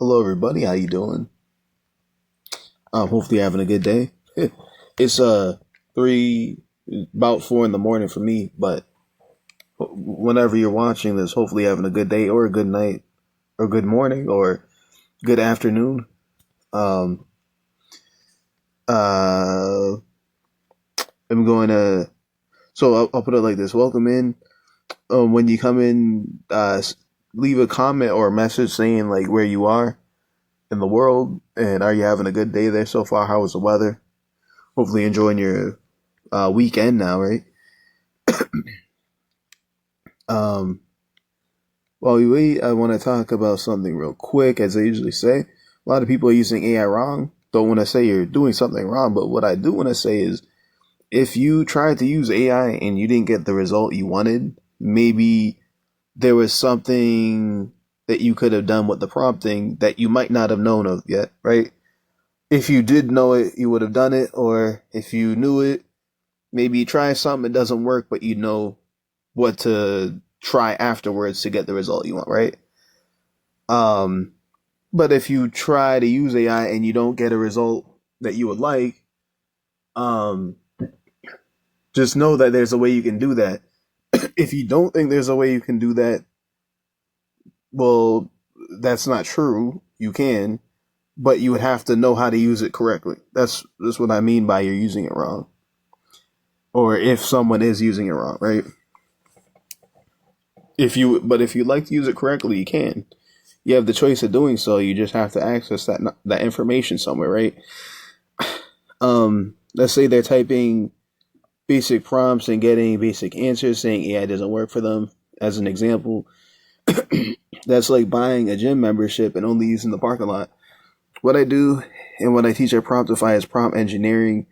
Hello, everybody. How you doing? Hopefully you're having a good day. It's three, about 4 in the morning for me. But whenever you're watching this, hopefully you're having a good day or a good night or good morning or good afternoon. Um, uh, I'm going to. So I'll put it like this: Welcome in. When you come in, leave a comment or a message saying like where you are in the world and are you having a good day there so far? How was the weather? Hopefully enjoying your weekend now, right? Um, While we wait, I want to talk about something real quick. As I usually say, a lot of people are using AI wrong. Don't want to say you're doing something wrong, but what I do want to say is if you tried to use AI and you didn't get the result you wanted, maybe there was something that you could have done with the prompting that you might not have known of yet, right? If you did know it, you would have done it, or if you knew it, maybe you try something, it doesn't work, but you know what to try afterwards to get the result you want, right? Um, but if you try to use AI and you don't get a result that you would like, um, just know that there's a way you can do that. If you don't think there's a way you can do that, well, that's not true. You can, but you would have to know how to use it correctly. That's what I mean by you're using it wrong, or if someone is using it wrong, right? If you like to use it correctly, you can. You have the choice of doing so. You just have to access that information somewhere, right? Let's say they're typing basic prompts and getting basic answers, saying AI doesn't work for them. As an example, that's like buying a gym membership and only using the parking lot. What I do and what I teach at Promptify is prompt engineering.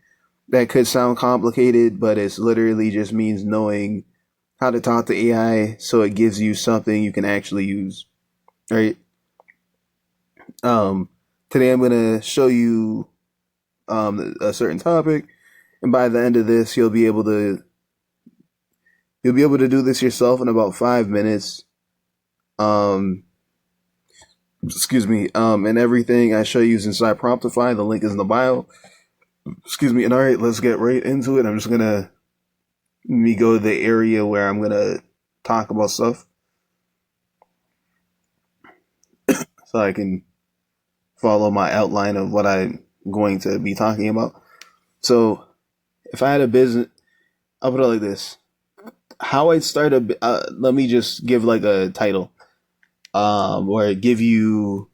That could sound complicated, but it's literally just means knowing how to talk to AI so it gives you something you can actually use, right? Um, Today I'm gonna show you a certain topic, and by the end of this, you'll be able to do this yourself in about 5 minutes. Um, excuse me. And everything I show you is inside Promptify. The link is in the bio. Excuse me. And all right, let's get right into it. I'm just gonna let me go to the area where I'm gonna talk about stuff so I can follow my outline of what I'm going to be talking about. So, if I had a business, I'll put it like this: How I'd start a. Let me just give like a title, or give you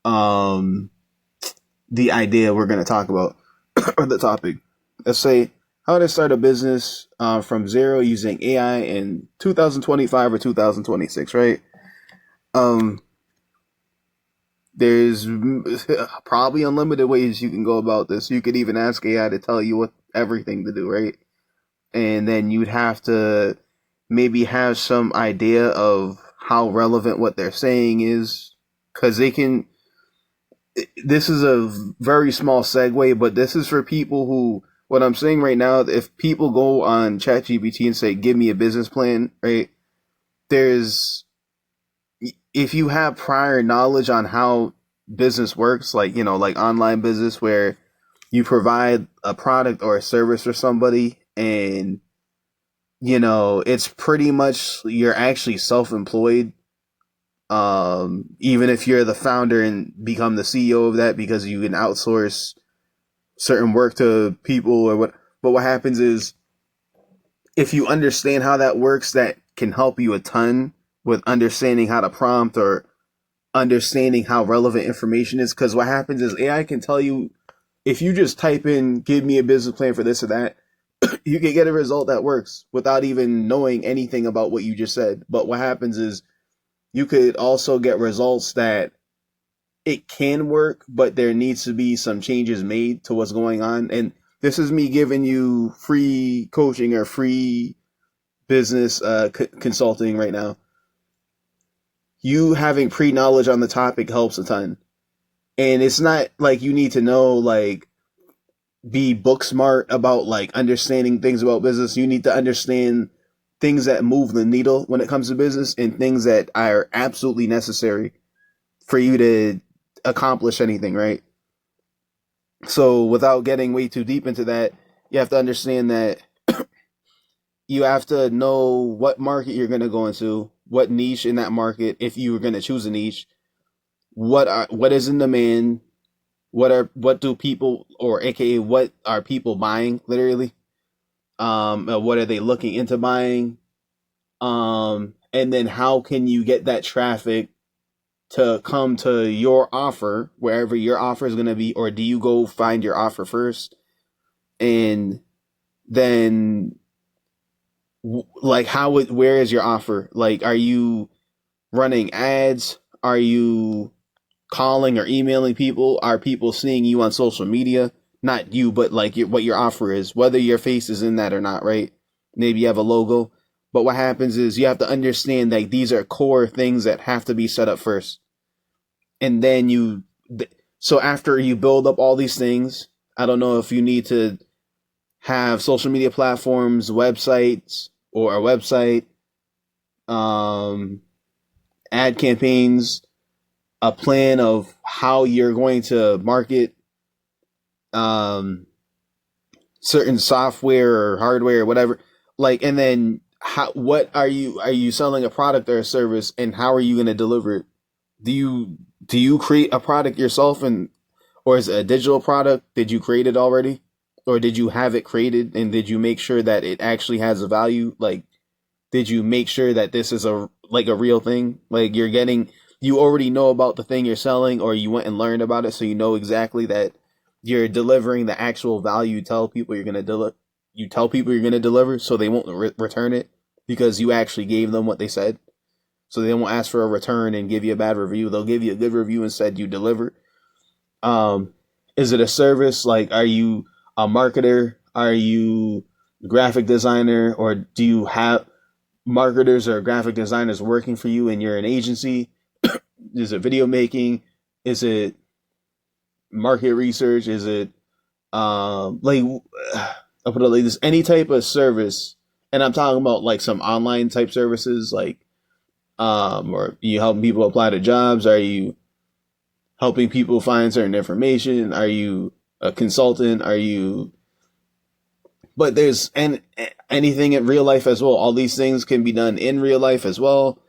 um the idea we're going to talk about or the topic. Let's say how to start a business from zero using AI in 2025 or 2026, right? Um, there's probably unlimited ways you can go about this. You could even ask AI to tell you what everything to do, right? And then you'd have to maybe have some idea of how relevant what they're saying is, because they can. This is a very small segue, but this is for people who. What I'm saying right now, if people go on ChatGPT and say, "Give me a business plan," right? There's if you have prior knowledge on how business works, like like online business where you provide a product or a service for somebody and it's pretty much you're actually self-employed, even if you're the founder and become the CEO of that because you can outsource certain work to people or what. But what happens is if you understand how that works, that can help you a ton with understanding how to prompt or understanding how relevant information is. Because what happens is AI can tell you if you just type in "give me a business plan for this or that," you can get a result that works without even knowing anything about what you just said. But what happens is you could also get results that it can work, but there needs to be some changes made to what's going on. And this is me giving you free coaching or free business consulting right now. You having pre-knowledge on the topic helps a ton. And it's not like you need to know like be book smart about like understanding things about business. You need to understand things that move the needle when it comes to business and things that are absolutely necessary for you to accomplish anything, right? So without getting way too deep into that, you have to understand that you have to know what market you're going to go into, what niche in that market, if you were going to choose a niche, what is in demand, what do people, or AKA what are people buying literally, what are they looking into buying, and then how can you get that traffic to come to your offer, wherever your offer is going to be, or do you go find your offer first and then like where is your offer? Like, are you running ads? Are you calling or emailing people? Are people seeing you on social media? Not you, but like what your offer is, whether your face is in that or not, right? Maybe you have a logo, but what happens is you have to understand that these are core things that have to be set up first. And then so after you build up all these things, I don't know if you need to have social media platforms, websites, or a website, ad campaigns, a plan of how you're going to market certain software or hardware or whatever. Like, and then what are you selling a product or a service, and how are you going to deliver it? Do you create a product yourself, or is it a digital product? Did you create it already? Or did you have it created, and did you make sure that it actually has a value? Like, did you make sure that this is a real thing? Like, you already know about the thing you're selling, or you went and learned about it, so you know exactly that you're delivering the actual value you tell people you're going to deliver, so they won't return it because you actually gave them what they said. So they won't ask for a return and give you a bad review. They'll give you a good review and said you delivered. Is it a service? Like, are you a marketer? Are you a graphic designer? Or do you have marketers or graphic designers working for you and you're an agency? Is it video making? Is it market research? Is it I'll put it like this, any type of service, and I'm talking about like some online type services, like or you helping people apply to jobs? Are you helping people find certain information? Are you a consultant? But there's anything in real life as well. All these things can be done in real life as well.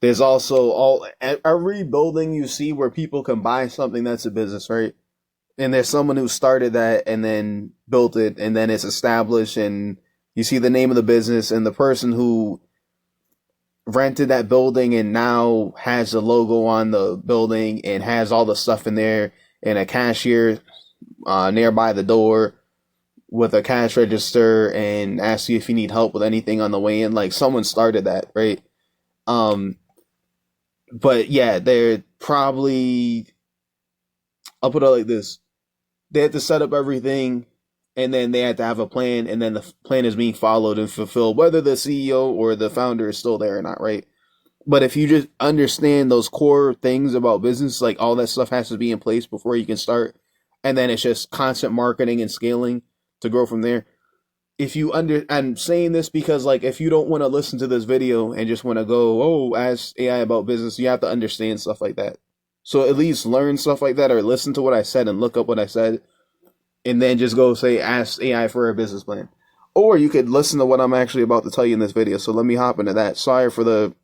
There's also every building you see where people can buy something, that's a business, right? And there's someone who started that and then built it, and then it's established, and you see the name of the business, and the person who rented that building and now has the logo on the building and has all the stuff in there, and a cashier nearby the door with a cash register and asks you if you need help with anything on the way in. Like, someone started that, right? But yeah, they're probably, I'll put it like this. They have to set up everything, and then they have to have a plan, and then the plan is being followed and fulfilled, whether the CEO or the founder is still there or not, right? But if you just understand those core things about business, like all that stuff has to be in place before you can start, and then it's just constant marketing and scaling to grow from there. I'm saying this because, like, if you don't want to listen to this video and just want to go, ask AI about business, you have to understand stuff like that. So at least learn stuff like that, or listen to what I said and look up what I said, and then just go say, ask AI for a business plan. Or you could listen to what I'm actually about to tell you in this video. So let me hop into that. Sorry for the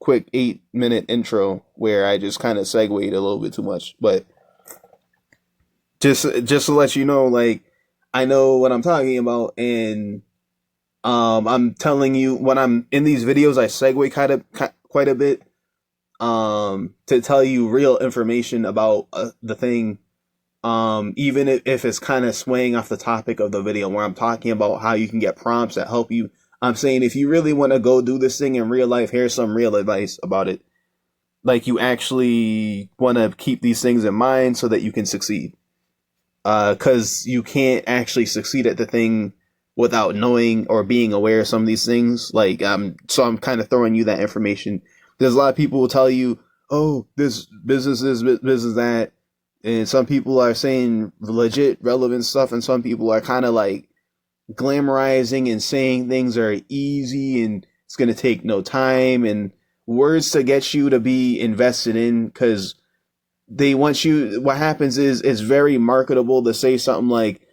quick 8-minute intro where I just kind of segued a little bit too much. But just to let you know, like, I know what I'm talking about, and I'm telling you, when I'm in these videos, I segue quite a bit to tell you real information about the thing, even if it's kind of swaying off the topic of the video, where I'm talking about how you can get prompts that help you. I'm saying, if you really want to go do this thing in real life, here's some real advice about it. Like, you actually want to keep these things in mind so that you can succeed. Because you can't actually succeed at the thing without knowing or being aware of some of these things. Like, so I'm kind of throwing you that information. There's a lot of people who tell you, oh, this business is business that, and some people are saying legit relevant stuff, and some people are kind of like glamorizing and saying things are easy and it's going to take no time, and words to get you to be invested in, because they want you, what happens is it's very marketable to say something like,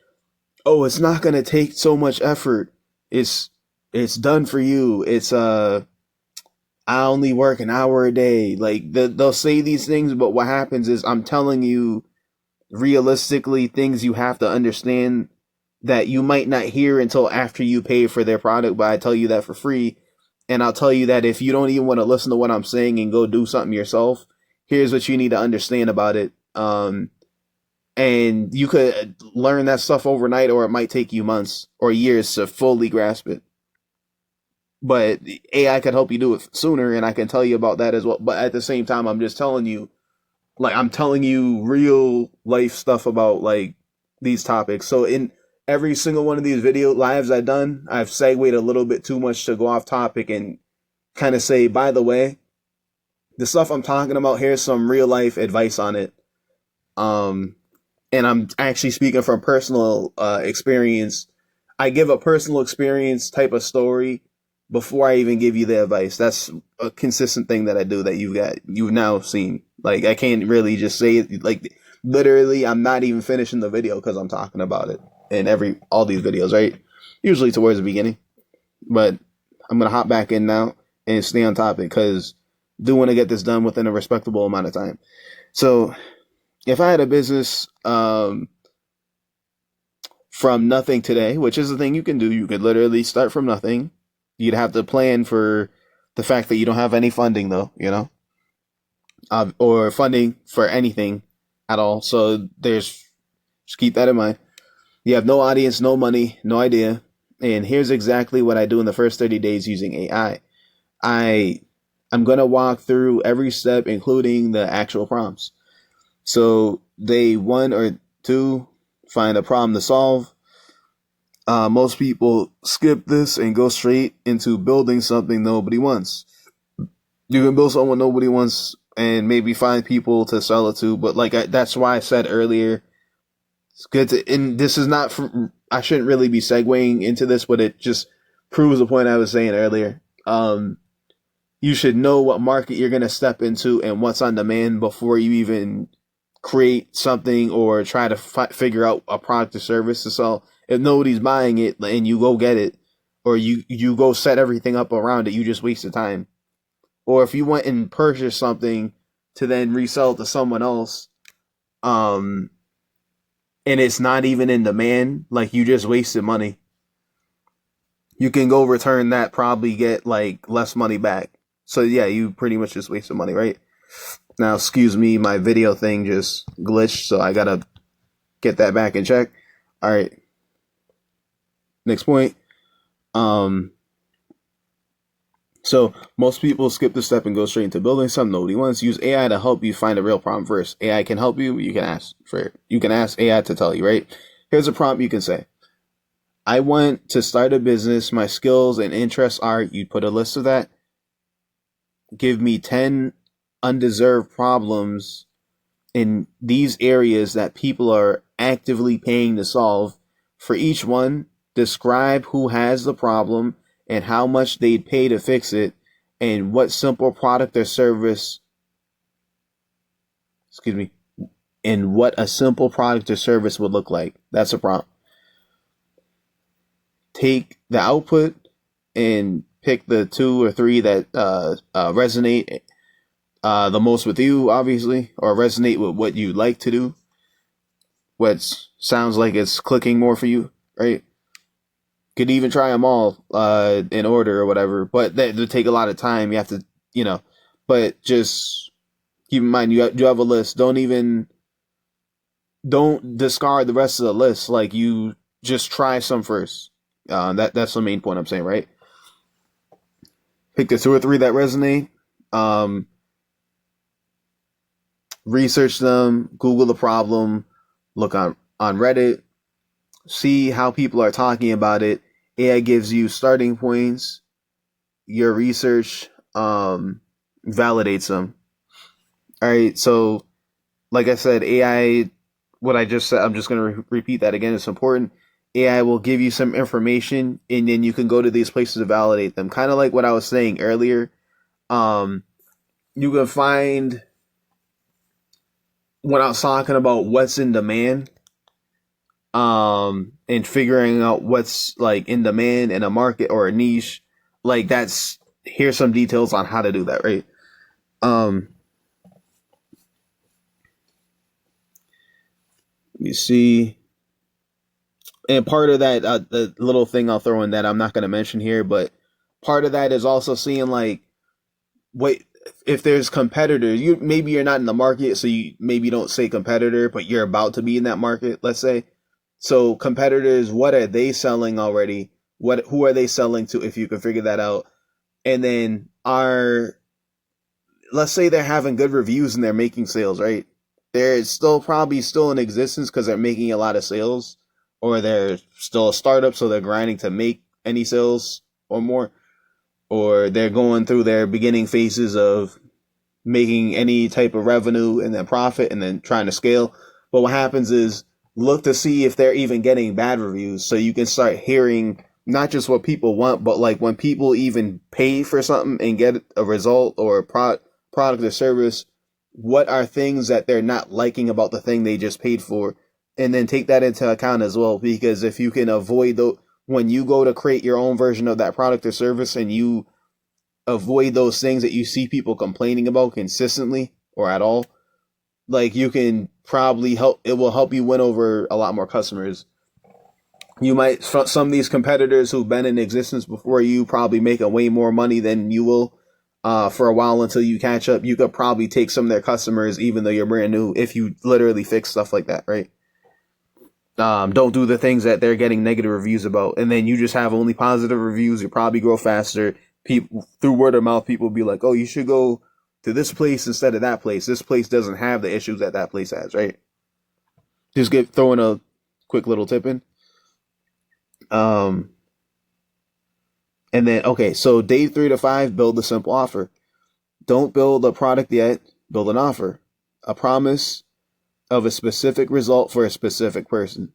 oh, it's not going to take so much effort. It's done for you. I only work an hour a day. Like they'll say these things, but what happens is I'm telling you realistically things you have to understand that you might not hear until after you pay for their product, but I tell you that for free. And I'll tell you that if you don't even want to listen to what I'm saying and go do something yourself, here's what you need to understand about it. And you could learn that stuff overnight, or it might take you months or years to fully grasp it. But AI could help you do it sooner, and I can tell you about that as well. But at the same time, I'm just telling you, like, I'm telling you real life stuff about like these topics. So in every single one of these video lives I've done, I've segued a little bit too much to go off topic and kind of say, by the way, the stuff I'm talking about, here's some real life advice on it. And I'm actually speaking from personal experience. I give a personal experience type of story before I even give you the advice. That's a consistent thing that I do that you've now seen. Like, I can't really just say it. Like, literally, I'm not even finishing the video because I'm talking about it in all these videos, right? Usually towards the beginning. But I'm going to hop back in now and stay on topic because I do want to get this done within a respectable amount of time. So if I had a business from nothing today, which is the thing you can do, you could literally start from nothing. You'd have to plan for the fact that you don't have any funding, though, or funding for anything at all. So just keep that in mind. You have no audience, no money, no idea. And here's exactly what I do in the first 30 days using AI. I'm going to walk through every step, including the actual prompts. So day 1 or 2, find a problem to solve. Most people skip this and go straight into building something nobody wants. You can build something nobody wants and maybe find people to sell it to. But that's why I said earlier, it's good to, and this is not for, I shouldn't really be segueing into this, but it just proves the point I was saying earlier. You should know what market you're going to step into and what's on demand before you even create something or try to figure out a product or service to sell. If nobody's buying it and you go get it, or you go set everything up around it, you just wasted time. Or if you went and purchased something to then resell it to someone else, and it's not even in demand, like, you just wasted money. You can go return that, probably get like less money back. So yeah, you pretty much just wasted money, right? Now, excuse me, my video thing just glitched, so I gotta get that back in check. All right. Next point. So most people skip the step and go straight into building something nobody wants. Use AI to help you find a real problem first. AI can help you. You can ask AI to tell you, right? Here's a prompt you can say. I want to start a business. My skills and interests are, you put a list of that. Give me 10 undeserved problems in these areas that people are actively paying to solve. For each one, describe who has the problem and how much they'd pay to fix it, and what simple product or service, and what a simple product or service would look like. That's a prompt. Take the output and pick the 2 or 3 that resonate the most with you, obviously, or resonate with what you like to do, what sounds like it's clicking more for you, right? Could even try them all in order or whatever, but that would take a lot of time. You have to, but just keep in mind, you have a list. Don't discard the rest of the list. Like, you just try some first. That's the main point I'm saying, right? Pick the 2 or 3 that resonate. Research them, Google the problem, look on Reddit, see how people are talking about it. AI gives you starting points. Your research validates them. All right, so like I said, AI, what I just said, I'm just going to repeat that again. It's important. AI will give you some information, and then you can go to these places to validate them. Kind of like what I was saying earlier. You can find when I was talking about what's in demand, and figuring out what's like in demand in a market or a niche, like that's here's some details on how to do that, right? Um, you see, and part of that, the little thing I'll throw in that I'm not going to mention here, but part of that is also seeing like, wait, if there's competitors, you maybe you're not in the market, so you maybe don't say competitor, but you're about to be in that market, let's say. So competitors, what are they selling already? Who are they selling to? If you can figure that out, and then let's say they're having good reviews and they're making sales, right? They're still probably still in existence because they're making a lot of sales, or they're still a startup, so they're grinding to make any sales or more, or they're going through their beginning phases of making any type of revenue and then profit and then trying to scale. But what happens is look to see if they're even getting bad reviews so you can start hearing not just what people want, but like when people even pay for something and get a result or a product or service, what are things that they're not liking about the thing they just paid for? And then take that into account as well, because if you can avoid when you go to create your own version of that product or service and you avoid those things that you see people complaining about consistently or at all, like you can probably help, it will help you win over a lot more customers. You might, some of these competitors who've been in existence before you probably making way more money than you will for a while until you catch up. You could probably take some of their customers even though you're brand new if you literally fix stuff like that, right? Don't do the things that they're getting negative reviews about, and then you just have only positive reviews. You probably grow faster. People through word of mouth, people will be like, "Oh, you should go to this place instead of that place. This place doesn't have the issues that that place has." Right? Just get throwing a quick little tip in. Um, and then okay, so day 3 to 5, build a simple offer. Don't build a product yet. Build an offer, a promise of a specific result for a specific person.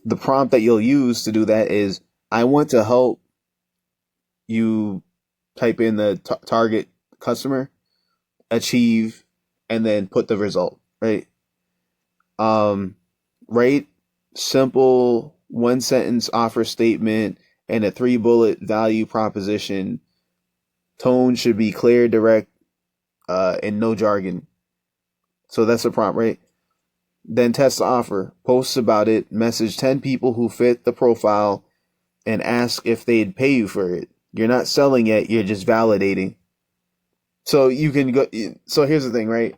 The prompt that you'll use to do that is, I want to help you, type in the target customer, achieve, and then put the result, right? Um, write simple 1 sentence offer statement and a 3 bullet value proposition. Tone should be clear, direct, and no jargon. So that's the prompt, right? Then test the offer. Post about it. Message 10 people who fit the profile and ask if they'd pay you for it. You're not selling yet. You're just validating. So you can go. So here's the thing, right?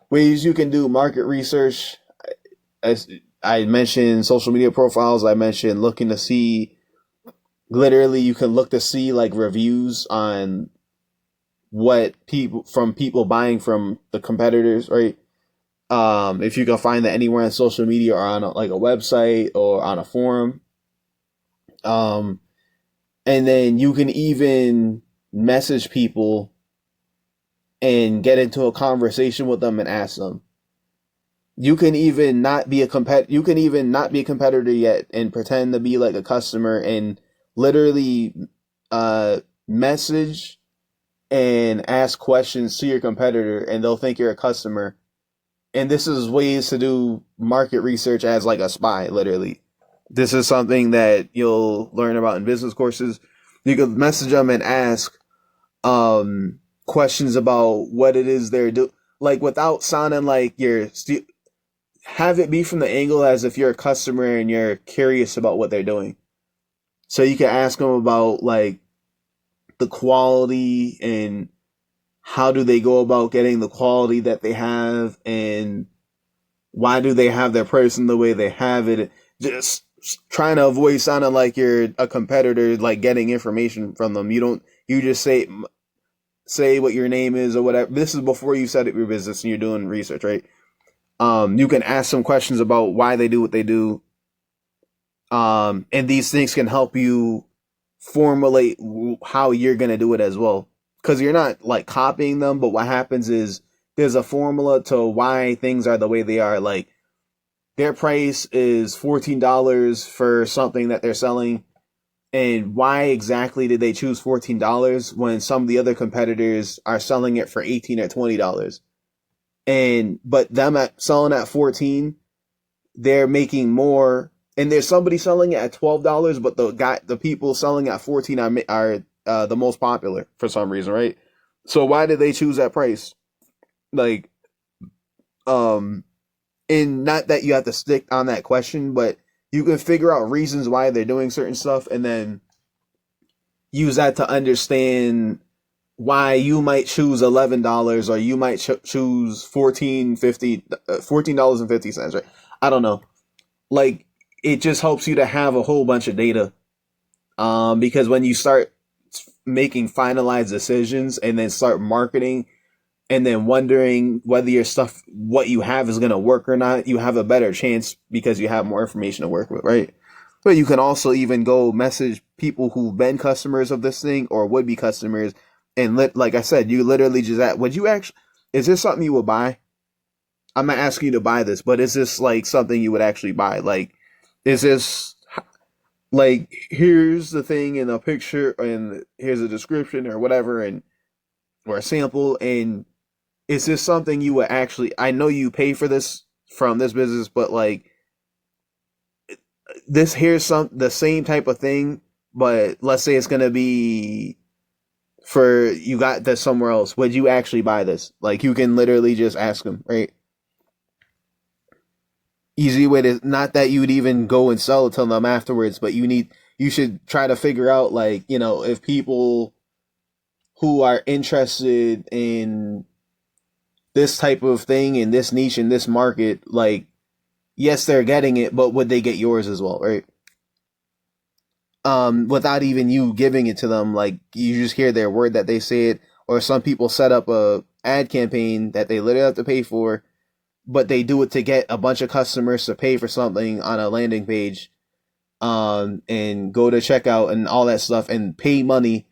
Ways you can do market research. As I mentioned, social media profiles. I mentioned looking to see. Literally, you can look to see like reviews on what people buying from the competitors, right? If you can find that anywhere on social media or on like a website or on a forum. Um, and then you can even message people and get into a conversation with them and ask them. You can even not be a competitor yet and pretend to be like a customer and literally message and ask questions to your competitor and they'll think you're a customer. And this is ways to do market research as like a spy, literally. This is something that you'll learn about in business courses. You can message them and ask questions about what it is they're doing, like without sounding like have it be from the angle as if you're a customer and you're curious about what they're doing. So you can ask them about like the quality and how do they go about getting the quality that they have and why do they have their person the way they have it. Just trying to avoid sounding like you're a competitor, like getting information from them. You just say what your name is or whatever. This is before you set up your business and you're doing research, right? You can ask some questions about why they do what they do. And these things can help you formulate how you're going to do it as well. Because you're not like copying them, but what happens is there's a formula to why things are the way they are. Like their price is $14 for something that they're selling. And why exactly did they choose $14 when some of the other competitors are selling it for $18 or $20? but them selling at 14, they're making more. And there's somebody selling it at $12, but the people selling at 14 are the most popular for some reason, right? So why did they choose that price? Like, and not that you have to stick on that question, but you can figure out reasons why they're doing certain stuff, and then use that to understand why you might choose $11 or you might choose $14.50, right? I don't know. Like, it just helps you to have a whole bunch of data. Because when you start making finalized decisions and then start marketing and then wondering whether your stuff, what you have is going to work or not, you have a better chance because you have more information to work with, right? But you can also even go message people who've been customers of this thing or would be customers. And like I said, you literally just ask, is this something you would buy? I'm not asking you to buy this, but is this like something you would actually buy? Like, is this like, here's the thing in a picture and here's a description or whatever, or a sample, and is this something you would actually, I know you pay for this from this business, but like, here's the same type of thing, but let's say it's gonna be for, you got this somewhere else. Would you actually buy this? Like, you can literally just ask them, right? Easy way to, not that you would even go and sell it to them afterwards, but you should try to figure out, like, if people who are interested in this type of thing in this niche in this market, like, yes, they're getting it, but would they get yours as well, right? Without even you giving it to them, like, you just hear their word that they say it, or some people set up a ad campaign that they literally have to pay for, but they do it to get a bunch of customers to pay for something on a landing page, and go to checkout and all that stuff and pay money.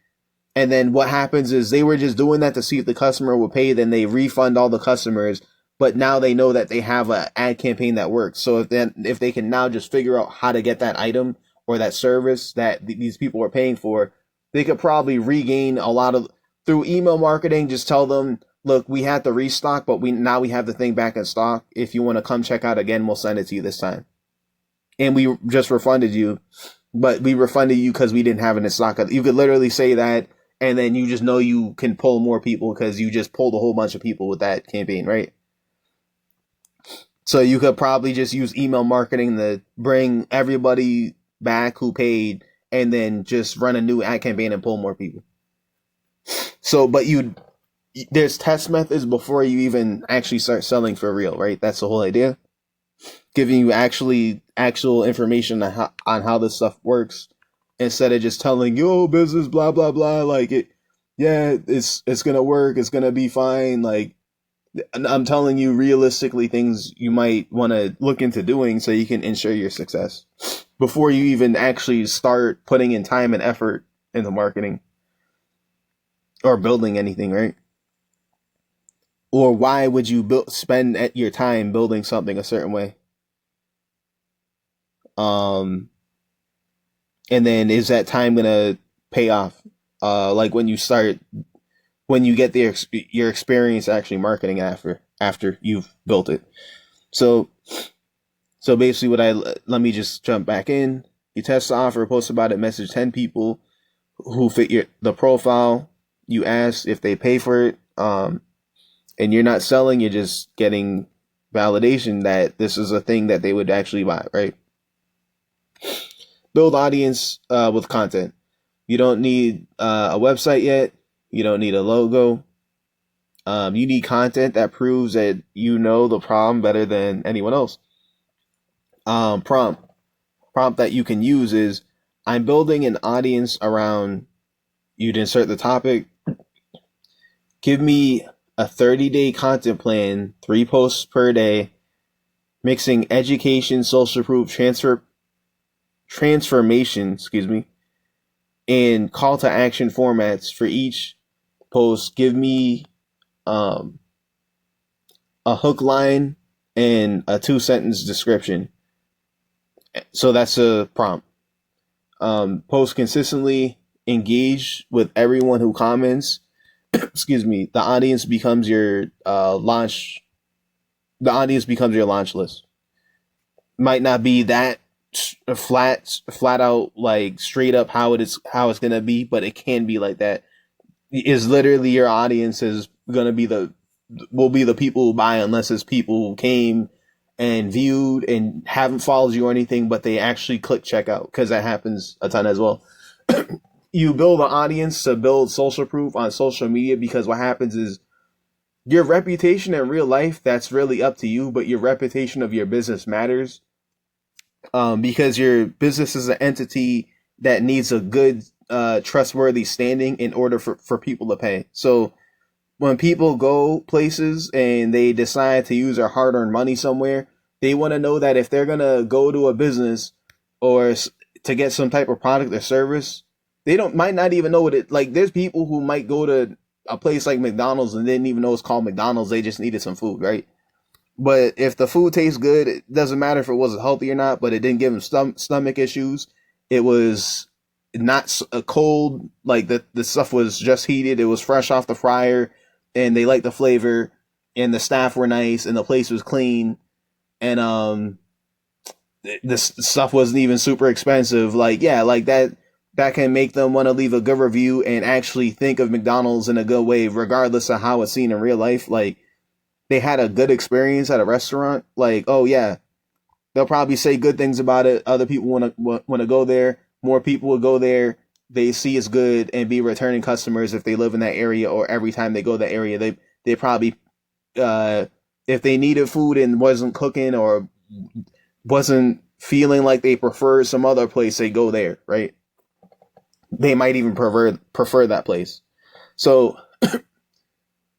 And then what happens is they were just doing that to see if the customer would pay. Then they refund all the customers, but now they know that they have an ad campaign that works. So if they can now just figure out how to get that item or that service that these people are paying for, they could probably regain a lot of, through email marketing. Just tell them, look, we had to restock, but we have the thing back in stock. If you want to come check out again, we'll send it to you this time. And we just refunded you, but we refunded you because we didn't have it in stock. You could literally say that, and then you just know you can pull more people because you just pulled a whole bunch of people with that campaign, right? So you could probably just use email marketing to bring everybody back who paid, and then just run a new ad campaign and pull more people. So, but there's test methods before you even actually start selling for real, right? That's the whole idea. Giving you actual information on how this stuff works, instead of just telling you, oh, business, blah, blah, blah. Like, it's going to work. It's going to be fine. Like, I'm telling you realistically things you might want to look into doing so you can ensure your success before you even actually start putting in time and effort into marketing or building anything, right? Or why would you spend your time building something a certain way? And then is that time gonna pay off? Like when you get your experience actually marketing after you've built it. So basically, let me just jump back in. You test the offer, post about it, message 10 people who fit the profile. You ask if they pay for it. And you're not selling, you're just getting validation that this is a thing that they would actually buy, right? Build audience with content. You don't need a website yet. You don't need a logo. You need content that proves that you know the problem better than anyone else. Prompt that you can use is, I'm building an audience around, you'd insert the topic. Give me a 30-day content plan, 3 posts per day, mixing education, social proof, transformation, and call to action formats for each post. Give me a hook line and a 2-sentence description. So that's a prompt. Post consistently, engage with everyone who comments. The audience becomes your launch the audience becomes your launch list. Might not be that flat out like straight up how it's gonna be, but it can be like that. Is literally your audience is gonna be will be the people who buy, unless it's people who came and viewed and haven't followed you or anything, but they actually click checkout, because that happens a ton as well. You build an audience to build social proof on social media, because what happens is your reputation in real life, that's really up to you, but your reputation of your business matters, because your business is an entity that needs a good, trustworthy standing in order for people to pay. So when people go places and they decide to use their hard-earned money somewhere, they want to know that if they're going to go to a business or to get some type of product or service, they might not even know what it, like, there's people who might go to a place like McDonald's and didn't even know it's called McDonald's. They just needed some food, right? But if the food tastes good, it doesn't matter if it was healthy or not, but it didn't give them stomach issues. It was not cold, like the stuff was just heated. It was fresh off the fryer, and they liked the flavor, and the staff were nice, and the place was clean, and this stuff wasn't even super expensive. Like, yeah, like that can make them want to leave a good review and actually think of McDonald's in a good way, regardless of how it's seen in real life. Like, they had a good experience at a restaurant. Like, oh yeah, they'll probably say good things about it. Other people want to go there. More people will go there. They see it's good and be returning customers if they live in that area, or every time they go to that area, they probably, if they needed food and wasn't cooking or wasn't feeling like they preferred some other place, they go there, right? They might even prefer that place. So,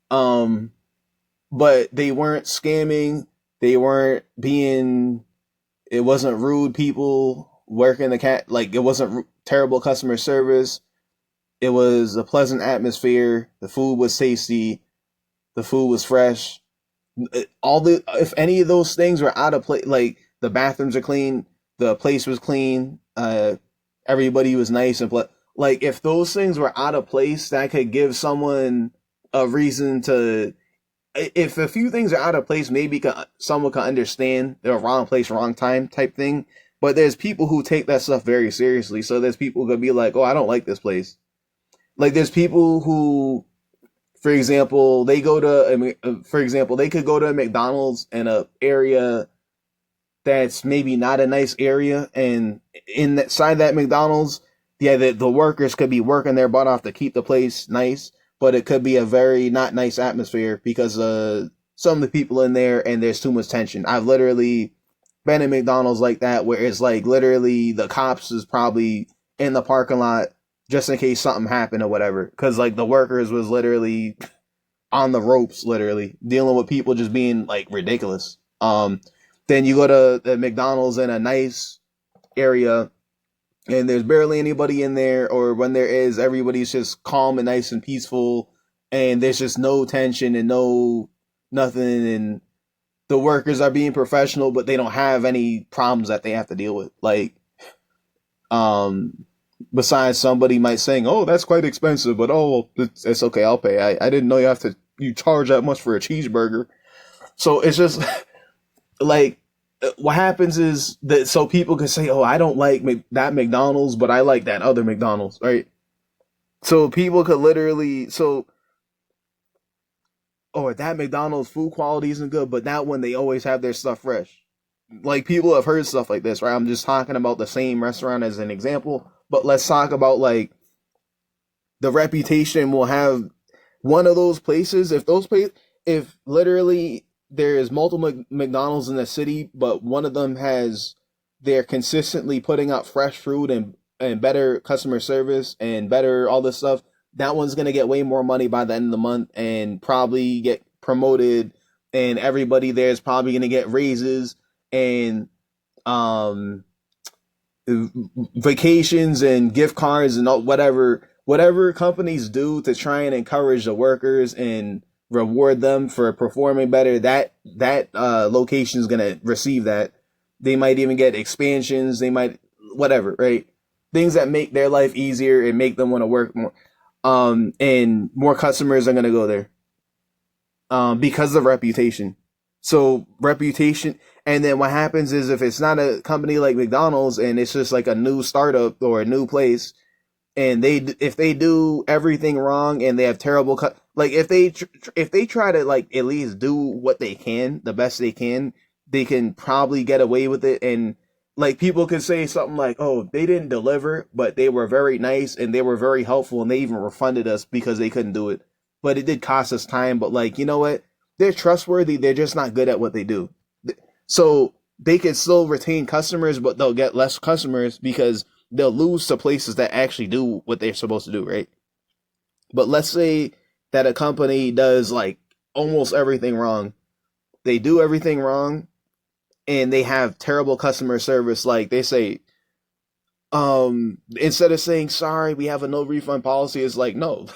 but they weren't scamming. They weren't being, it wasn't rude people working like, it wasn't terrible customer service. It was a pleasant atmosphere. The food was tasty. The food was fresh. If any of those things were out of place, like the bathrooms are clean, the place was clean, everybody was nice and like, if those things were out of place, that could give someone a reason to, if a few things are out of place, maybe someone can understand they're wrong place, wrong time type thing. But there's people who take that stuff very seriously. So there's people who could be like, oh, I don't like this place. Like, there's people who, for example, they could go to a McDonald's in a area that's maybe not a nice area, and inside that McDonald's, yeah, the workers could be working their butt off to keep the place nice, but it could be a very not nice atmosphere because some of the people in there, and there's too much tension. I've literally been in McDonald's like that, where it's like literally the cops is probably in the parking lot just in case something happened or whatever, because like the workers was literally on the ropes, literally dealing with people just being like ridiculous. Then you go to the McDonald's in a nice area, and there's barely anybody in there, or when there is, everybody's just calm and nice and peaceful, and there's just no tension and no nothing, and the workers are being professional, but they don't have any problems that they have to deal with. Like, besides somebody might saying, "Oh, that's quite expensive," but oh, it's okay, I'll pay. I didn't know you charge that much for a cheeseburger. So it's just like, what happens is that so people can say, "Oh, I don't like that McDonald's, but I like that other McDonald's," right? So people could literally or that McDonald's food quality isn't good, but that one they always have their stuff fresh. Like, people have heard stuff like this, right? I'm just talking about the same restaurant as an example, but let's talk about like the reputation will have one of those places. If literally there's multiple McDonald's in the city, but one of them they're consistently putting out fresh food and better customer service and better all this stuff, that one's going to get way more money by the end of the month and probably get promoted, and everybody there is probably going to get raises and vacations and gift cards and all, whatever companies do to try and encourage the workers and reward them for performing better, that location is going to receive that. They might even get expansions, they might whatever, right? Things that make their life easier and make them want to work more. And more customers are going to go there because of reputation. So reputation, and then what happens is if it's not a company like McDonald's and it's just like a new startup or a new place, and if they do everything wrong and they have terrible like if they try to like at least do what they can, the best they can probably get away with it. And like people could say something like, oh, they didn't deliver, but they were very nice and they were very helpful and they even refunded us because they couldn't do it, but it did cost us time. But like, you know what, they're trustworthy, they're just not good at what they do. So they can still retain customers, but they'll get less customers because they'll lose to places that actually do what they're supposed to do, right? But let's say that a company does like almost everything wrong. They do everything wrong and they have terrible customer service. Like they say, instead of saying sorry, we have a no refund policy, it's like, no,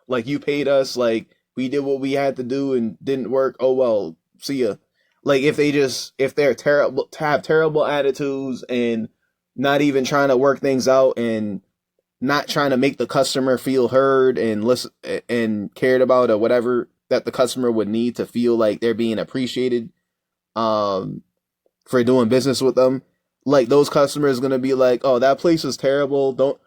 like you paid us, like we did what we had to do and didn't work. Oh well, see ya. Like if they're terrible, have terrible attitudes and not even trying to work things out and not trying to make the customer feel heard and listen and cared about, or whatever that the customer would need to feel like they're being appreciated um for doing business with them, like those customers going to be like, oh, that place is terrible, don't,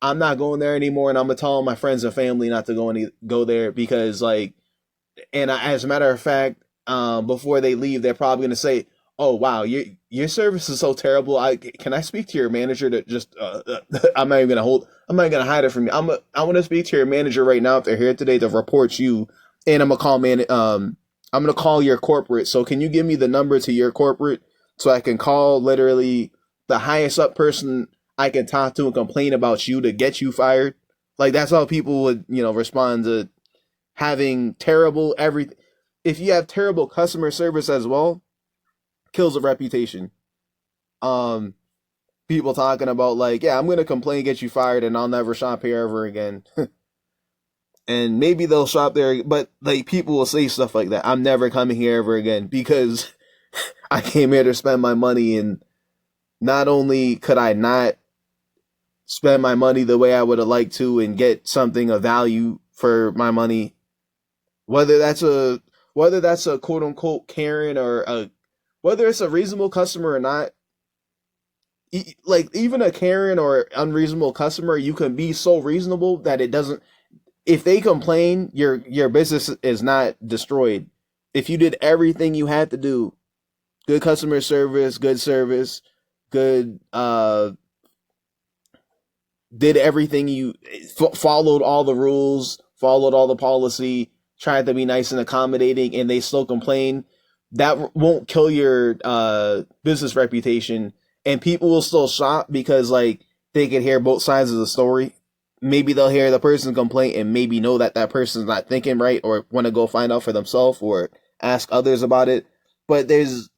I'm not going there anymore, and I'm gonna tell my friends and family not to go there because like, and as a matter of fact, before they leave, they're probably gonna say, "Oh wow, your service is so terrible. Can I speak to your manager to just I'm not even gonna I'm not gonna hide it from you. I want to speak to your manager right now if they're here today to report you, and I'm gonna call your corporate. So can you give me the number to your corporate so I can call literally the highest up person I can talk to and complain about you to get you fired?" Like that's how people would, respond to having terrible everything. If you have terrible customer service as well, kills a reputation. Um, People talking about like, yeah, I'm gonna complain, get you fired, and I'll never shop here ever again. And maybe they'll shop there, but like people will say stuff like that. I'm never coming here ever again because I came here to spend my money, and not only could I not spend my money the way I would have liked to and get something of value for my money, whether that's a quote unquote Karen or whether it's a reasonable customer or not, like even a Karen or unreasonable customer, you can be so reasonable that it doesn't. If they complain, your business is not destroyed. If you did everything you had to do, good customer service, good did everything you followed all the rules, followed all the policy, tried to be nice and accommodating, and they still complain, that won't kill your business reputation, and people will still shop because like they can hear both sides of the story. Maybe they'll hear the person's complaint and maybe know that that person's not thinking right, or want to go find out for themselves or ask others about it. But there's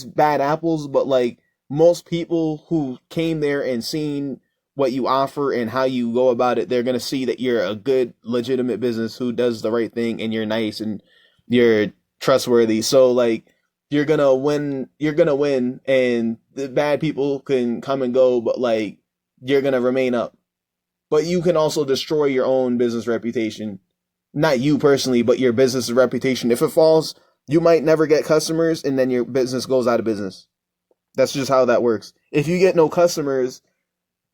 bad apples, but like most people who came there and seen what you offer and how you go about it, they're gonna see that you're a good, legitimate business who does the right thing and you're nice and you're trustworthy. So like you're gonna win, and the bad people can come and go, but like you're gonna remain up. But you can also destroy your own business reputation. Not you personally, but your business reputation. If it falls, you might never get customers and then your business goes out of business. That's just how that works. If you get no customers,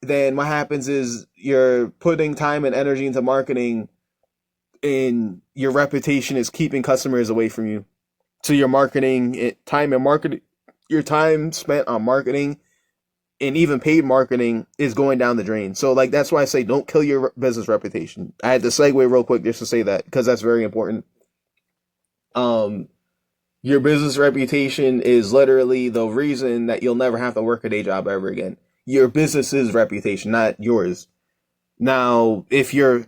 then what happens is you're putting time and energy into marketing and your reputation is keeping customers away from you. So your your time spent on marketing and even paid marketing is going down the drain. So like that's why I say don't kill your business reputation. I had to segue real quick just to say that because that's very important. Your business reputation is literally the reason that you'll never have to work a day job ever again. Your business's reputation, not yours. Now, if your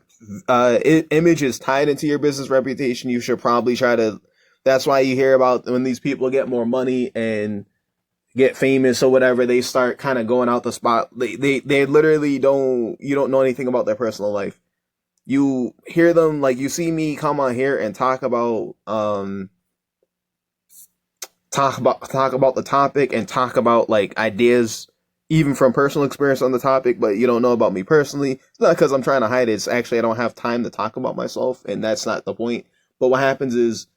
image is tied into your business reputation, you should probably try to. That's why you hear about when these people get more money and get famous or whatever, they start kind of going out the spot. They literally you don't know anything about their personal life. You hear them, like you see me come on here and talk about the topic and talk about like ideas even from personal experience on the topic, but you don't know about me personally. It's not because I'm trying to hide it. It's actually I don't have time to talk about myself, and that's not the point. But what happens is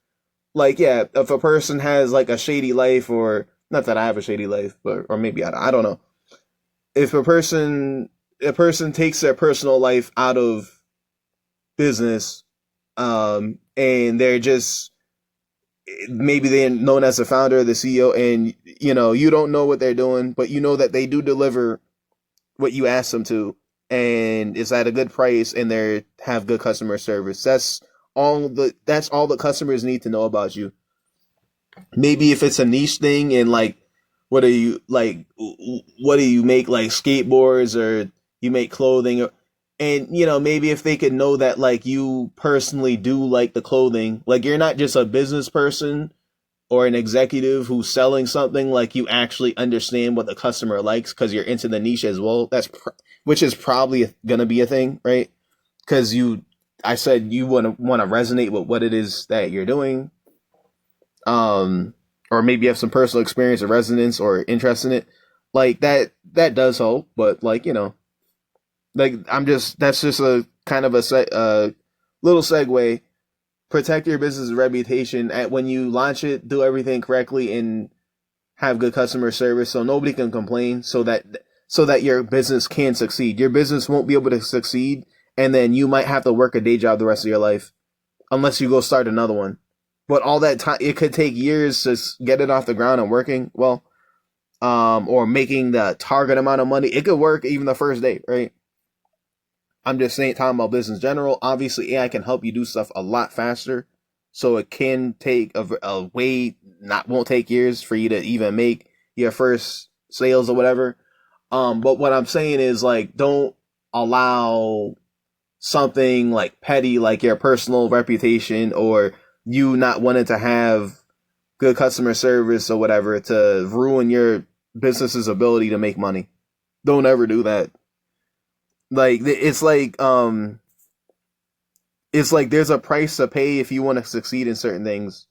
like, yeah, if a person has like a shady life, or not that I have a shady life, but or maybe I don't know. If a person takes their personal life out of business, and they're just, maybe they're known as the founder or the CEO, and you don't know what they're doing, but you know that they do deliver what you ask them to, and it's at a good price, and they have good customer service. That's all the customers need to know about you. Maybe if it's a niche thing, and like, what do you make, like skateboards, or you make clothing, and maybe if they could know that like you personally do like the clothing, like you're not just a business person or an executive who's selling something, like you actually understand what the customer likes because you're into the niche as well. Which is probably going to be a thing, right? Because I said you want to resonate with what it is that you're doing, or maybe you have some personal experience or resonance or interest in it, like that does help. But like, like, that's just a kind of a little segue. Protect your business reputation. When you launch it, do everything correctly and have good customer service so nobody can complain, so that your business can succeed. Your business won't be able to succeed, and then you might have to work a day job the rest of your life unless you go start another one. But all that time, it could take years to get it off the ground and working well, or making the target amount of money. It could work even the first day, right? I'm just saying, talking about business in general. Obviously, AI can help you do stuff a lot faster, so it can take a way, won't take years for you to even make your first sales or whatever. But what I'm saying is, like, don't allow something like petty, like your personal reputation, or you not wanting to have good customer service or whatever, to ruin your business's ability to make money. Don't ever do that. Like, it's like there's a price to pay if you want to succeed in certain things.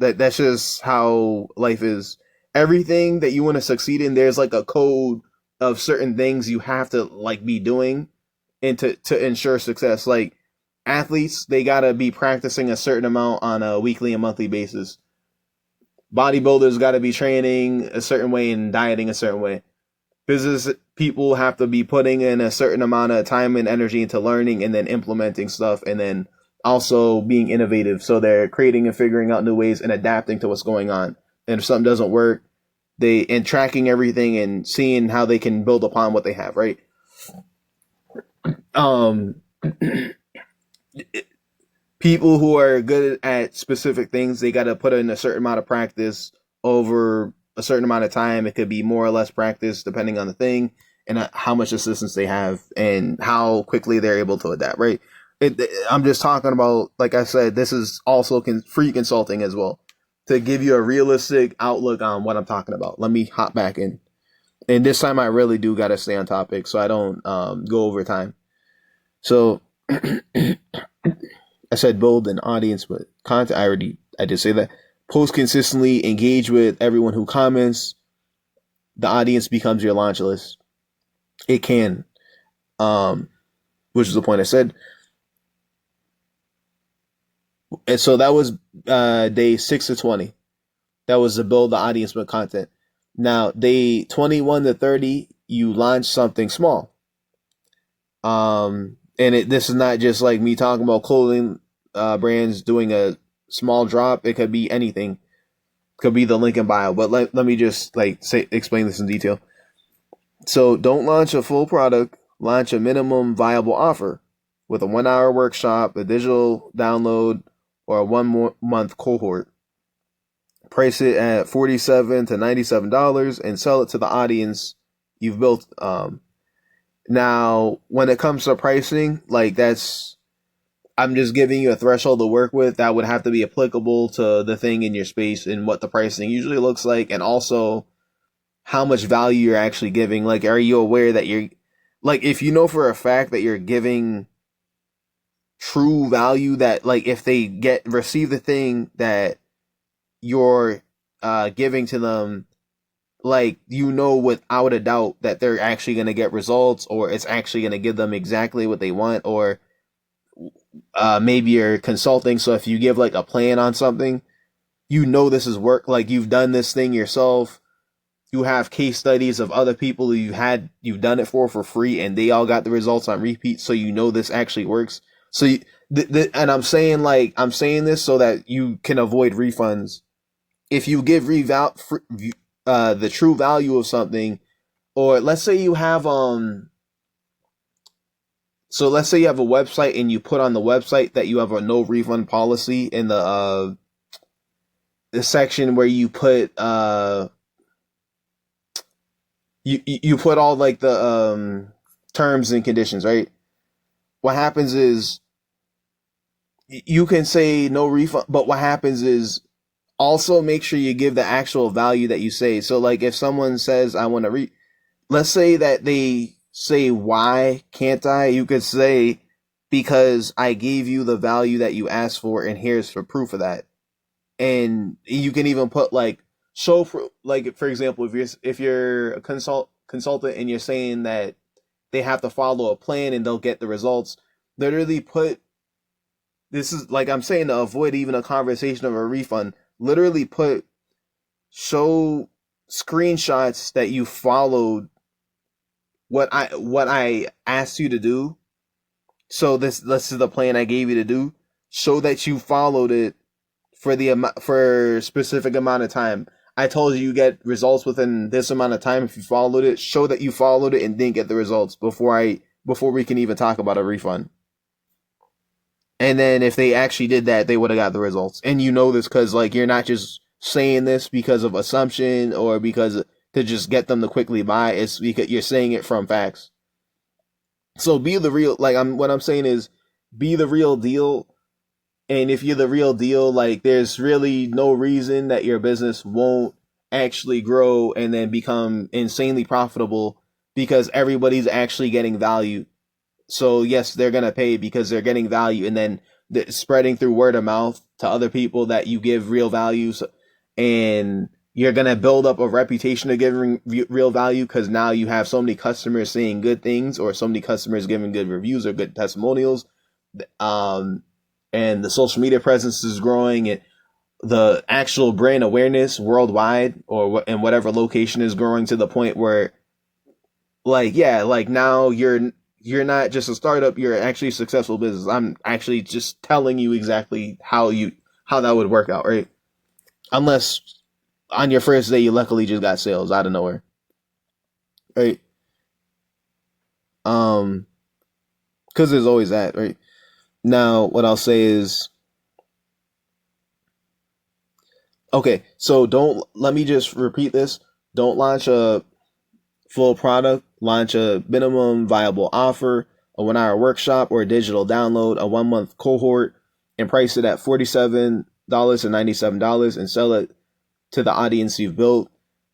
That's just how life is. Everything that you want to succeed in, there's like a code of certain things you have to like be doing, and to ensure success. Like, athletes, they gotta be practicing a certain amount on a weekly and monthly basis. Bodybuilders gotta be training a certain way and dieting a certain way. Business people have to be putting in a certain amount of time and energy into learning and then implementing stuff, and then also being innovative. So they're creating and figuring out new ways and adapting to what's going on. And if something doesn't work, and tracking everything and seeing how they can build upon what they have, right? Um, People who are good at specific things, they got to put in a certain amount of practice over a certain amount of time. It could be more or less practice depending on the thing, and how much assistance they have and how quickly they're able to adapt, right? I'm just talking about, like I said, this is also free consulting as well, to give you a realistic outlook on what I'm talking about. Let me hop back in. And this time I really do got to stay on topic so I don't go over time. So I said build an audience, but content, I did say that. Post consistently, engage with everyone who comments. The audience becomes your launch list. It can, which is the point I said. And so that was day 6 to 20. That was to build the audience with content. Now, day 21 to 30, you launch something small. And this is not just like me talking about clothing brands doing a small drop. It could be anything. It could be the link in bio. But let me just explain this in detail. So don't launch a full product. Launch a minimum viable offer with a 1-hour workshop, a digital download, or a 1-month cohort. Price it at $47 to $97 and sell it to the audience you've built. Now, when it comes to pricing, I'm just giving you a threshold to work with that would have to be applicable to the thing in your space and what the pricing usually looks like, and also how much value you're actually giving. Like, are you aware that if you know for a fact that you're giving true value, that if they receive the thing that you're giving to them, without a doubt that they're actually going to get results, or it's actually going to give them exactly what they want, or maybe you're consulting. So if you give like a plan on something, you know this is work. Like you've done this thing yourself. You have case studies of other people who you've done it for free, and they all got the results on repeat. So you know this actually works. So and I'm saying this so that you can avoid refunds. If you give the true value of something, or let's say you have so let's say you have a website and you put on the website that you have a no refund policy in the section where you put you put all like the terms and conditions, right? What happens is you can say no refund, but what happens is also make sure you give the actual value that you say. So like if someone says I want to let's say that they say why can't I? You could say because I gave you the value that you asked for and here's for proof of that. And you can even put like show proof, like for example if you're a consultant and you're saying that they have to follow a plan and they'll get the results, literally put, this is like I'm saying to avoid even a conversation of a refund, literally put show screenshots that you followed what I asked you to do. So this is the plan I gave you to do. Show that you followed it for a specific amount of time. I told you get results within this amount of time if you followed it. Show that you followed it and didn't get the results before we can even talk about a refund. And then if they actually did that, they would have got the results. And you know this because like you're not just saying this because of assumption or because to just get them to quickly buy. It's because you're saying it from facts. So be the real, like what I'm saying is be the real deal. And if you're the real deal, like there's really no reason that your business won't actually grow and then become insanely profitable because everybody's actually getting value. So yes, they're going to pay because they're getting value, and then spreading through word of mouth to other people that you give real values, and you're going to build up a reputation of giving real value because now you have so many customers saying good things or so many customers giving good reviews or good testimonials. And the social media presence is growing, and the actual brand awareness worldwide or in whatever location is growing to the point where like, yeah, like now you're not just a startup, you're actually a successful business. I'm actually just telling you exactly how that would work out, right? Unless on your first day you luckily just got sales out of nowhere. Right? Because there's always that, right? Now, what I'll say is, okay, so let me just repeat this. Don't launch a full product, launch a minimum viable offer, a 1-hour workshop, or a digital download, a 1-month cohort, and price it at $47 and $97 and sell it to the audience you've built.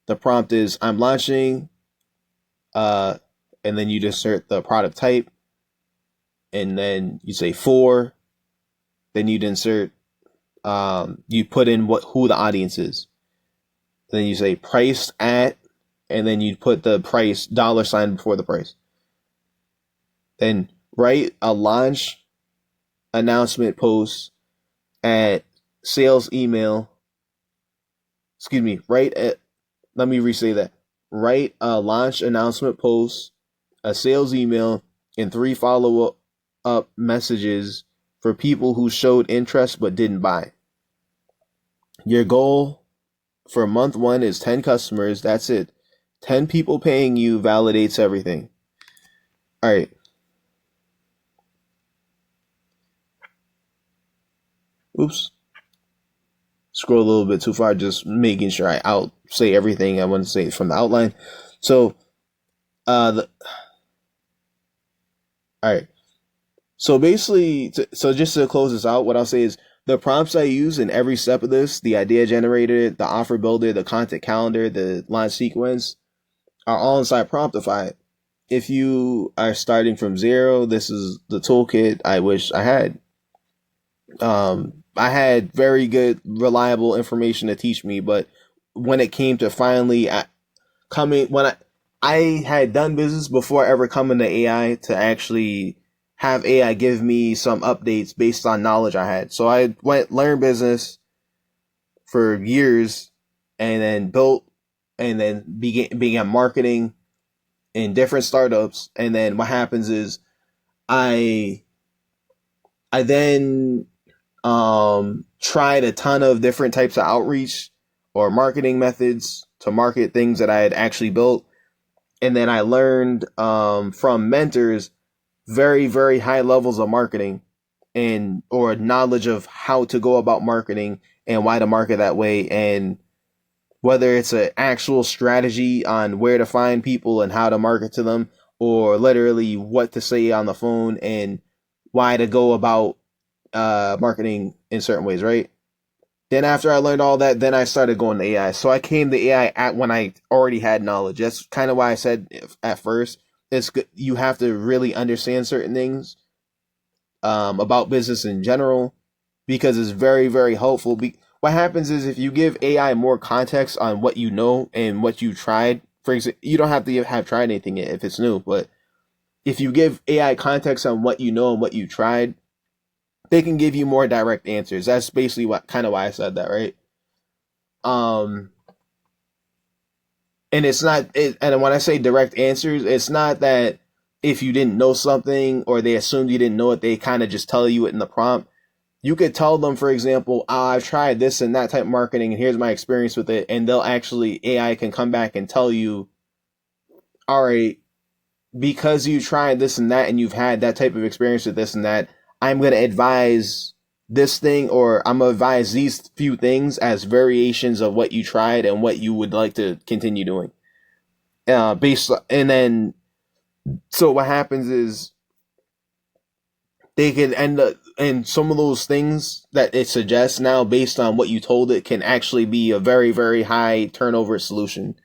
The prompt is, I'm launching, and then you insert the product type, and then you say for, then you'd insert, you put in who the audience is. Then you say priced at, and then you put the price $ before the price. Then write a launch announcement post at sales email. Excuse me, let me re-say that. Write a launch announcement post, a sales email, and 3 follow-up messages for people who showed interest but didn't buy. Your goal for month 1 is 10 customers. That's it. 10 people paying you validates everything. All right. Oops. Scroll a little bit too far, just making sure I say everything I want to say from the outline. So, all right. So basically, just to close this out, what I'll say is the prompts I use in every step of this, the idea generator, the offer builder, the content calendar, the launch sequence, are all inside Promptify. If you are starting from zero, this is the toolkit I wish I had. I had very good, reliable information to teach me, but when it came to finally when I had done business before ever coming to AI to actually have AI give me some updates based on knowledge I had. So I learned business for years, and then built, and then began marketing in different startups. And then what happens is I then tried a ton of different types of outreach or marketing methods to market things that I had actually built. And then I learned from mentors very, very high levels of marketing and or knowledge of how to go about marketing and why to market that way, and whether it's an actual strategy on where to find people and how to market to them, or literally what to say on the phone and why to go about marketing in certain ways, right? Then after I learned all that, then I started going to AI. So I came to AI at when I already had knowledge. That's kind of why I said at first it's good. You have to really understand certain things about business in general, because it's very, very helpful. What happens is if you give AI more context on what you know and what you tried, for example, you don't have to have tried anything yet if it's new, but if you give AI context on what you know and what you tried, they can give you more direct answers. That's basically what kind of why I said that, right? Um, and it's not, and when I say direct answers, it's not that if you didn't know something or they assumed you didn't know it, they kind of just tell you it in the prompt. You could tell them, for example, I've tried this and that type of marketing, and here's my experience with it, and they'll actually, AI can come back and tell you, all right, because you tried this and that and you've had that type of experience with this and that, I'm going to advise this thing, or I'm going to advise these few things as variations of what you tried and what you would like to continue doing. And then, so what happens is they can end up, and some of those things that it suggests now based on what you told it can actually be a very, very high turnover solution.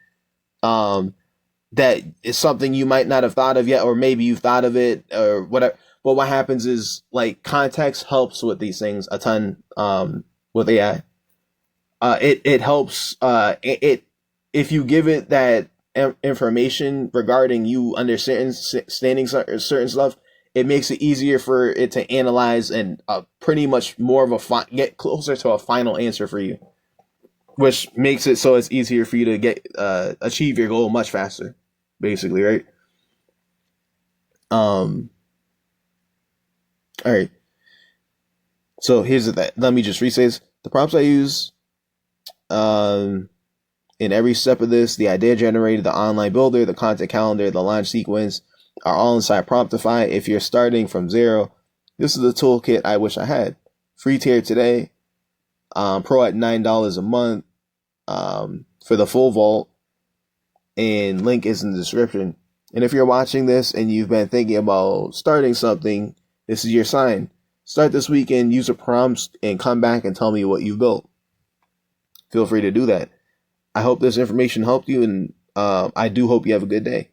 That is something you might not have thought of yet, or maybe you've thought of it or whatever. But what happens is, like, context helps with these things a ton, with AI. It helps, if you give it that information regarding you understanding certain stuff, it makes it easier for it to analyze and pretty much more of get closer to a final answer for you, which makes it so it's easier for you to get achieve your goal much faster, basically, right? All right. So here's that. Let me just restate the prompts I use. In every step of this, the idea generator, the online builder, the content calendar, the launch sequence are all inside Promptify. If you're starting from zero, this is the toolkit I wish I had. Free tier today, pro at $9 a month for the full vault, and link is in the description. And if you're watching this and you've been thinking about starting something, this is your sign. Start this weekend, use the prompts, and come back and tell me what you built. Feel free to do that. I hope this information helped you, and I do hope you have a good day.